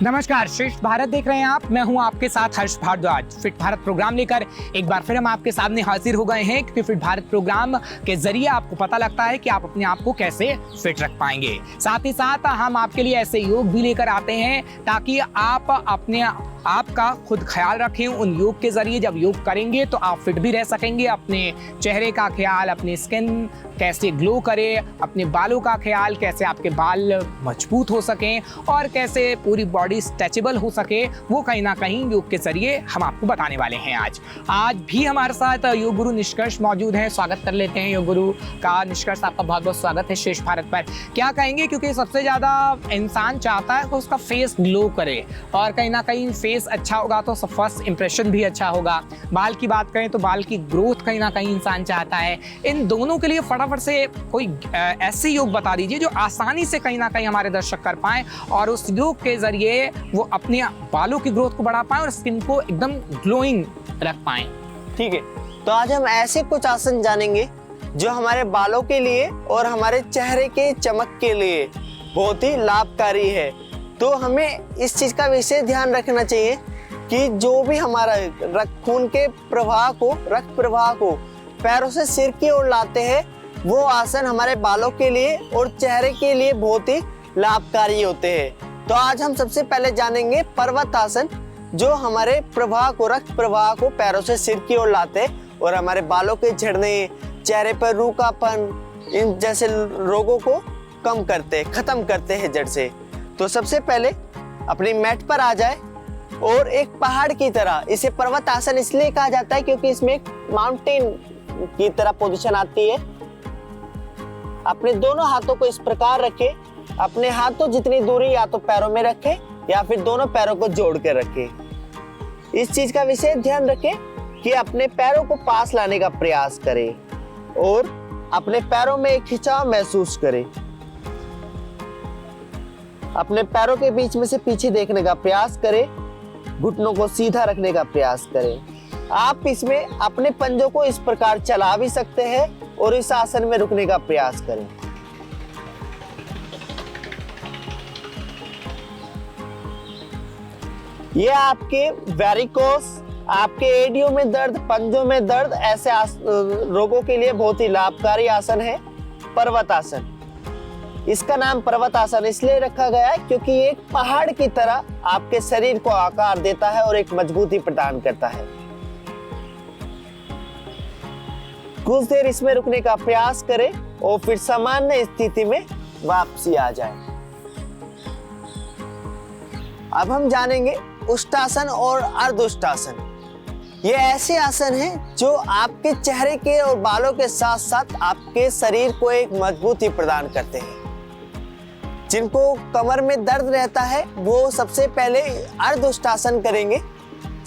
नमस्कार, श्रेष्ठ भारत देख रहे हैं आप। मैं हूं आपके साथ हर्ष भारद्वाज। फिट भारत प्रोग्राम लेकर एक बार फिर हम आपके सामने हाजिर हो गए हैं, क्योंकि फिट भारत प्रोग्राम के जरिए आपको पता लगता है कि आप अपने आप को कैसे फिट रख पाएंगे। साथ ही साथ हम आपके लिए ऐसे योग भी लेकर आते हैं ताकि आप अपने आपका खुद ख्याल रखें। उन योग के जरिए जब योग करेंगे तो आप फिट भी रह सकेंगे। अपने चेहरे का ख्याल, अपनी स्किन कैसे ग्लो करे, अपने बालों का ख्याल, कैसे आपके बाल मजबूत हो सकें और कैसे पूरी बॉडी स्ट्रेचेबल हो सके, वो कहीं ना कहीं योग के जरिए हम आपको बताने वाले हैं। आज भी हमारे साथ योग गुरु निष्कर्ष मौजूद हैं। स्वागत कर लेते हैं योग गुरु का। निष्कर्ष, आपका बहुत बहुत स्वागत है श्रेष्ठ भारत पर। क्या कहेंगे, क्योंकि सबसे ज्यादा इंसान चाहता है कि उसका फेस ग्लो करे और कहीं ना कहीं फेस अच्छा होगा तो फर्स्ट इंप्रेशन भी अच्छा होगा। बाल की बात करें तो बाल की ग्रोथ कहीं ना कहीं इंसान चाहता है। इन दोनों के लिए फटाफट से कोई ऐसे योग बता दीजिए जो आसानी से कहीं ना कहीं हमारे दर्शक कर पाए और उस योग के जरिए वो अपने बालों की ग्रोथ को बढ़ा पाए और स्किन को एकदम ग्लोइंग रख पाए। ठीक है, तो आज हम ऐसे कुछ आसन जानेंगे जो हमारे बालों के लिए और हमारे चेहरे के चमक के लिए बहुत ही लाभकारी है। तो हमें इस चीज का विशेष ध्यान रखना चाहिए कि जो भी हमारा खून के रक्त प्रवाह को पैरों से सिर की ओर लाते हैं, वो आसन हमारे बालों के लिए और चेहरे के लिए बहुत ही लाभकारी होते हैं। तो आज हम सबसे पहले जानेंगे पर्वत आसन, जो हमारे रक्त प्रवाह को पैरों से सिर की ओर लाते हैं और हमारे बालों के झड़ने, चेहरे पर रूखापन, इन जैसे रोगों को कम करते, खत्म करते हैं जड़ से। तो सबसे पहले अपनी मैट पर आ जाए और एक पहाड़ की तरह, इसे पर्वत आसन इसलिए कहा जाता है क्योंकि इसमें एक माउंटेन की तरह पोजीशन आती है। अपने दोनों हाथों को इस प्रकार रखें। अपने हाथों जितनी दूरी या तो पैरों में रखें या फिर दोनों पैरों को जोड़ कर रखें। इस चीज का विशेष ध्यान रखें कि अपने पैरों को पास लाने का प्रयास करें और अपने पैरों में एक खिंचाव महसूस करें। अपने पैरों के बीच में से पीछे देखने का प्रयास करें। घुटनों को सीधा रखने का प्रयास करें। आप इसमें अपने पंजों को इस प्रकार चला भी सकते हैं और इस आसन में रुकने का प्रयास करें। ये आपके वेरिकोस, आपके एडियो में दर्द, पंजों में दर्द, ऐसे रोगों के लिए बहुत ही लाभकारी आसन है पर्वत आसन। इसका नाम पर्वत आसन इसलिए रखा गया है क्योंकि ये एक पहाड़ की तरह आपके शरीर को आकार देता है और एक मजबूती प्रदान करता है। कुछ देर इसमें रुकने का प्रयास करें और फिर सामान्य स्थिति में वापसी आ जाए। अब हम जानेंगे उष्टासन और अर्धउष्टासन। ये ऐसे आसन हैं जो आपके चेहरे के और बालों के साथ साथ आपके शरीर को एक मजबूती प्रदान करते हैं। जिनको कमर में दर्द रहता है वो सबसे पहले अर्धउष्टासन करेंगे,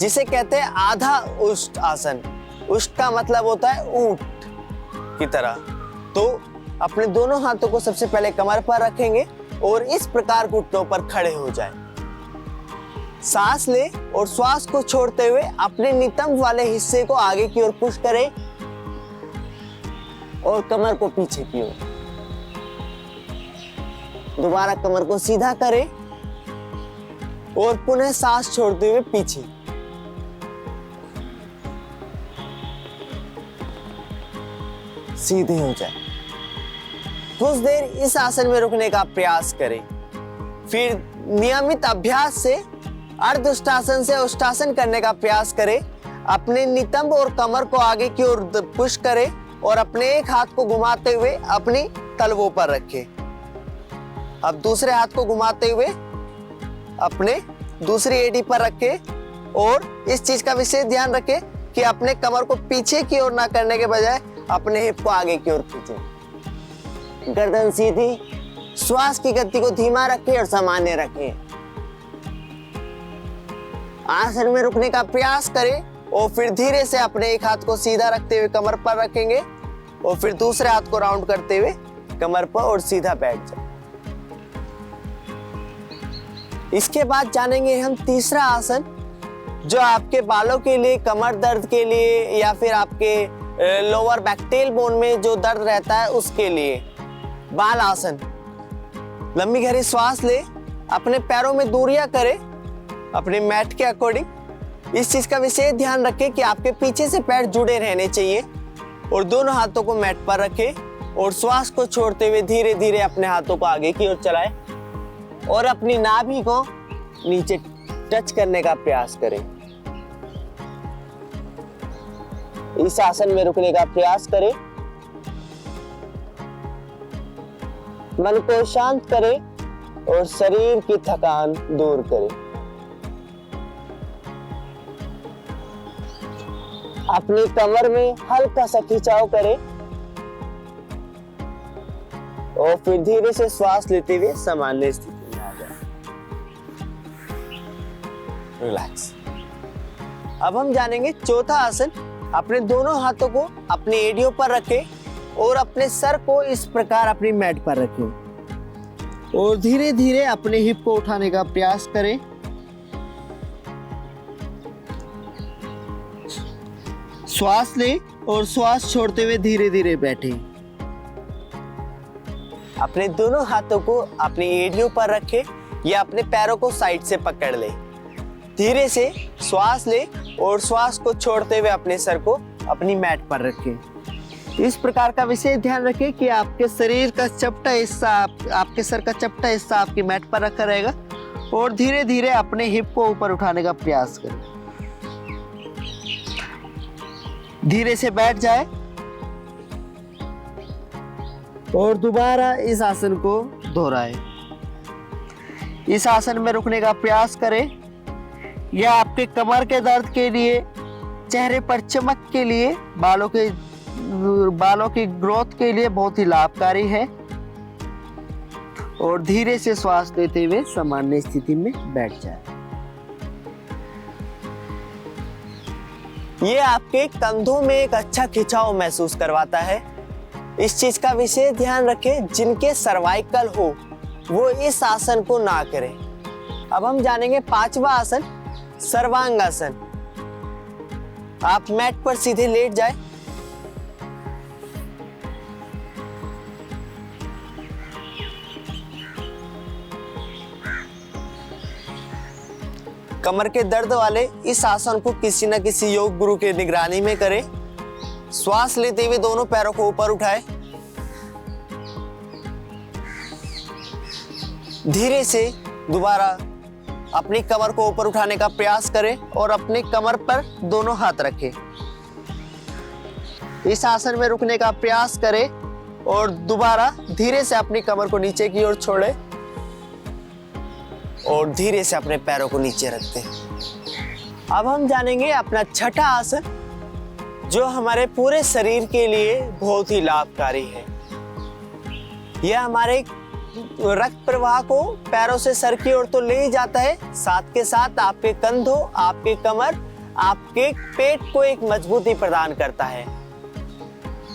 जिसे कहते हैं आधा उष्ट आसन। उष्ट का मतलब होता है ऊंट की तरह। तो अपने दोनों हाथों को सबसे पहले कमर पर रखेंगे और इस प्रकार घुटनों पर खड़े हो जाएं। सांस ले और श्वास को छोड़ते हुए अपने नितंब वाले हिस्से को आगे की ओर पुश करें और कमर को पीछे की ओर। दोबारा कमर को सीधा करें और पुनः सांस छोड़ते हुए पीछे। सीधे हो जाए। कुछ देर इस आसन में रुकने का प्रयास करें। फिर नियमित अभ्यास से अर्धउष्टासन से उष्टासन करने का प्रयास करें। अपने नितंब और कमर को आगे की ओर पुश करें और अपने एक हाथ को घुमाते हुए अपनी तलवों पर रखें। अब दूसरे हाथ को घुमाते हुए अपने दूसरी एडी पर रखें और इस चीज का विशेष ध्यान रखें कि अपने कमर को पीछे की ओर ना करने के बजाय अपने हिप को आगे की ओर खींचें। गर्दन सीधी, श्वास की गति को धीमा रखें और सामान्य रखें। आसन में रुकने का प्रयास करें और फिर धीरे से अपने एक हाथ को सीधा रखते हुए कमर पर रखेंगे और फिर दूसरे हाथ को राउंड करते हुए कमर पर और सीधा बैठ जाए। इसके बाद जानेंगे हम तीसरा आसन, जो आपके बालों के लिए, कमर दर्द के लिए या फिर आपके लोअर बैक टेल बोन में जो दर्द रहता है उसके लिए। बाल आसन। लंबी गहरी श्वास ले, अपने पैरों में दूरियां करें अपने मैट के अकॉर्डिंग। इस चीज का विशेष ध्यान रखें कि आपके पीछे से पैर जुड़े रहने चाहिए और दोनों हाथों को मैट पर रखें और श्वास को छोड़ते हुए धीरे धीरे अपने हाथों को आगे की ओर चलाएं और अपनी नाभि को नीचे टच करने का प्रयास करें। इस आसन में रुकने का प्रयास करें, मन को शांत करें और शरीर की थकान दूर करें। अपनी कमर में हल्का सा खिंचाव करें और फिर धीरे से श्वास लेते हुए सामान्य स्थिति में आ जाए। रिलैक्स। अब हम जानेंगे चौथा आसन। अपने दोनों हाथों को अपने एड़ियों पर रखें और अपने सर को इस प्रकार अपनी मैट पर रखें और धीरे धीरे अपने हिप को उठाने का प्रयास करें। श्वास लें और श्वास छोड़ते हुए धीरे धीरे बैठें। अपने दोनों हाथों को अपनी एड़ियों पर रखें या अपने पैरों को साइड से पकड़ लें। धीरे से श्वास लें और श्वास को छोड़ते हुए अपने सर को अपनी मैट पर रखें। इस प्रकार का विशेष ध्यान रखें कि आपके शरीर का चपटा हिस्सा आपके सर का चपटा हिस्सा आपकी मैट पर रखा रहेगा और धीरे धीरे अपने हिप को ऊपर उठाने का प्रयास करें। धीरे से बैठ जाए और दोबारा इस आसन को दोहराएं। इस आसन में रुकने का प्रयास करें। यह आपके कमर के दर्द के लिए, चेहरे पर चमक के लिए, बालों की ग्रोथ के लिए बहुत ही लाभकारी है। और धीरे से श्वास लेते हुए सामान्य स्थिति में बैठ जाए। ये आपके कंधों में एक अच्छा खिंचाव महसूस करवाता है। इस चीज का विशेष ध्यान रखें, जिनके सर्वाइकल हो वो इस आसन को ना करें। अब हम जानेंगे पांचवा आसन, सर्वांगासन। आप मैट पर सीधे लेट जाए। कमर के दर्द वाले इस आसन को किसी न किसी योग गुरु के निगरानी में करें। श्वास लेते हुए दोनों पैरों को ऊपर उठाएं। धीरे से दोबारा अपनी कमर को ऊपर उठाने का प्रयास करें और अपनी कमर पर दोनों हाथ रखें। इस आसन में रुकने का प्रयास करें और दोबारा धीरे से अपनी कमर को नीचे की ओर छोड़ें और धीरे से अपने पैरों को नीचे रखते हैं। अब हम जानेंगे अपना छठा आसन, जो हमारे पूरे शरीर के लिए बहुत ही लाभकारी है। यह हमारे रक्त प्रवाह को पैरों से सर की ओर तो ले ही जाता है, साथ के साथ आपके कंधों, आपके कमर, आपके पेट को एक मजबूती प्रदान करता है।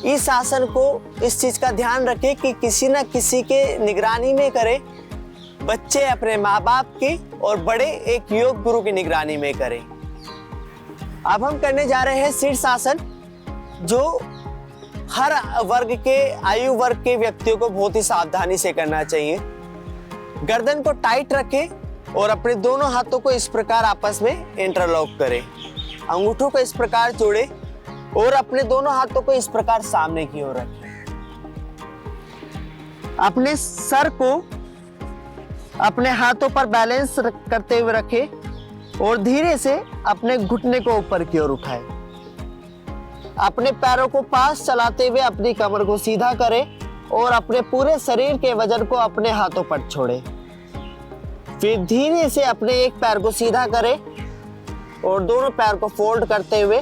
इस आसन को इस चीज का ध्यान रखें कि किसी न किसी के निगरानी में करें। बच्चे अपने माँ बाप की और बड़े एक योग गुरु की निगरानी में करें। अब हम करने जा रहे हैं शीर्षासन, जो हर वर्ग के, आयु वर्ग के व्यक्तियों को बहुत ही सावधानी से करना चाहिए। गर्दन को टाइट रखें और अपने दोनों हाथों को इस प्रकार आपस में इंटरलॉक करें। अंगूठों को इस प्रकार जोड़ें और अपने दोनों हाथों को इस प्रकार सामने की ओर रखें। अपने सर को अपने हाथों पर बैलेंस करते हुए रखें और धीरे से अपने घुटने को ऊपर की ओर उठाएं। अपने पैरों को पास चलाते हुए अपनी कमर को सीधा करें और अपने पूरे शरीर के वजन को अपने हाथों पर छोड़ें। फिर धीरे से अपने एक पैर को सीधा करें और दोनों पैर को फोल्ड करते हुए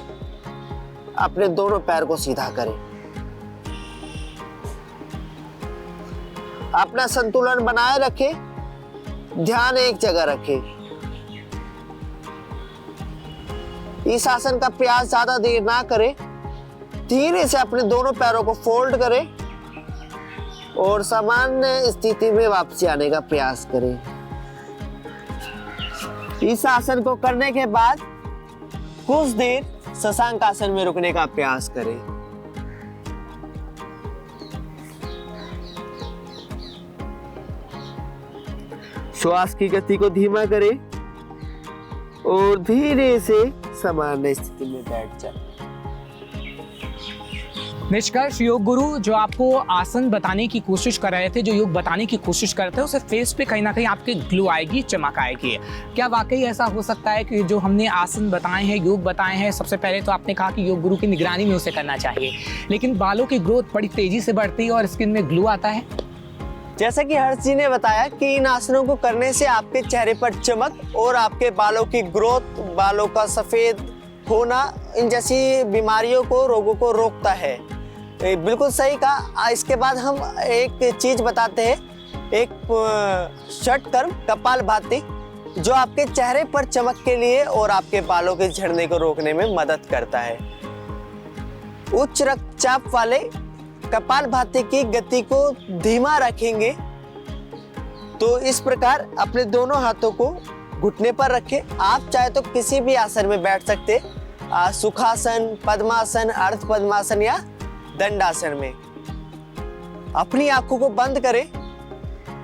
अपने दोनों पैर को सीधा करें। अपना संतुलन बनाए रखें, ध्यान एक जगह रखें। इस आसन का प्रयास ज्यादा देर ना करें। धीरे से अपने दोनों पैरों को फोल्ड करें और सामान्य स्थिति में वापसी आने का प्रयास करें। इस आसन को करने के बाद कुछ देर शशांक आसन में रुकने का प्रयास करें। श्वास की गति को धीमा करें और धीरे से सामान्य स्थिति में बैठ जाए। निष्कर्ष, योग गुरु जो आपको आसन बताने की कोशिश कर रहे थे, जो योग बताने की कोशिश करते हैं, उसे फेस पे कहीं ना कहीं आपके ग्लो आएगी, चमक आएगी। क्या वाकई ऐसा हो सकता है कि जो हमने आसन बताए हैं, योग बताए हैं, सबसे पहले तो आपने कहा कि योग गुरु की निगरानी में उसे करना चाहिए, लेकिन बालों की ग्रोथ बड़ी तेजी से बढ़ती है और स्किन में ग्लो आता है? जैसा कि हर्ष जी ने बताया कि इन आसनों को करने से आपके चेहरे पर चमक और आपके बालों की ग्रोथ, बालों का सफेद होना, इन जैसी बीमारियों को, रोगों को रोकता है। बिल्कुल सही कहा। इसके बाद हम एक चीज बताते हैं, एक षटकर्म कपालभाति, जो आपके चेहरे पर चमक के लिए और आपके बालों के झड़ने को रोकने में मदद करता है। उच्च रक्तचाप वाले कपालभाति की गति को धीमा रखेंगे तो इस प्रकार अपने दोनों हाथों को घुटने पर रखें। आप चाहे तो किसी भी आसन में बैठ सकते, सुखासन, पद्मासन, अर्ध पद्मासन या दंडासन में। अपनी आंखों को बंद करें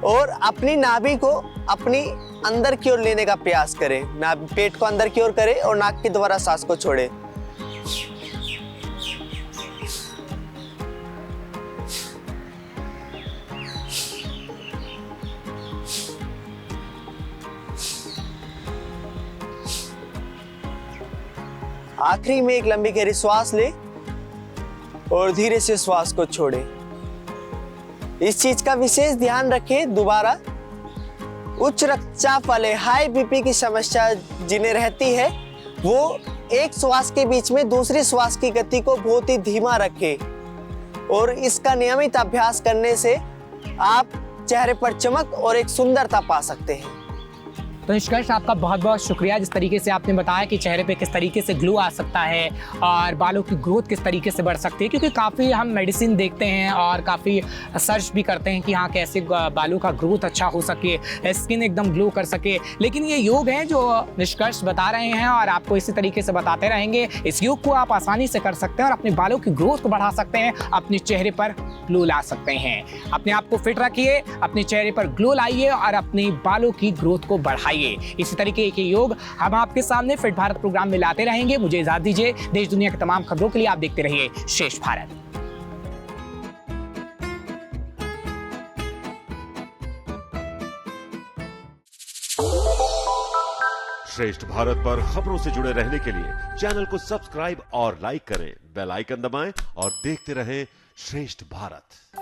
और अपनी नाभि को अपनी अंदर की ओर लेने का प्रयास करें। पेट को अंदर की ओर करें और नाक के द्वारा सांस को छोड़ें। आखिरी में एक लंबी गहरी श्वास लें और धीरे से श्वास को छोड़ें। इस चीज का विशेष ध्यान रखें। दोबारा, उच्च रक्तचाप वाले, हाई बीपी की समस्या जिन्हें रहती है, वो एक श्वास के बीच में दूसरी श्वास की गति को बहुत ही धीमा रखें और इसका नियमित अभ्यास करने से आप चेहरे पर चमक और एक सुंदरता पा सकते हैं। तो निष्कर्ष, आपका बहुत बहुत शुक्रिया जिस तरीके से आपने बताया कि चेहरे पे किस तरीके से ग्लो आ सकता है और बालों की ग्रोथ किस तरीके से बढ़ सकती है, क्योंकि काफ़ी हम मेडिसिन देखते हैं और काफ़ी सर्च भी करते हैं कि हाँ कैसे बालों का ग्रोथ अच्छा हो सके, स्किन एकदम ग्लो कर सके, लेकिन ये योग है जो निष्कर्ष बता रहे हैं और आपको इसी तरीके से बताते रहेंगे। इस योग को आप आसानी से कर सकते हैं और अपने बालों की ग्रोथ को बढ़ा सकते हैं, अपने चेहरे पर ग्लो ला सकते हैं। अपने आप को फिट रखिए, अपने चेहरे पर ग्लो लाइए और अपने बालों की ग्रोथ को बढ़ाइए। इसी तरीके के योग हम आपके सामने फिट भारत प्रोग्राम में लाते रहेंगे। मुझे इजाजत दीजिए। देश दुनिया की तमाम खबरों के लिए आप देखते रहिए श्रेष्ठ भारत। श्रेष्ठ भारत पर खबरों से जुड़े रहने के लिए चैनल को सब्सक्राइब और लाइक करें, बेल आइकन दबाएं और देखते रहें श्रेष्ठ भारत।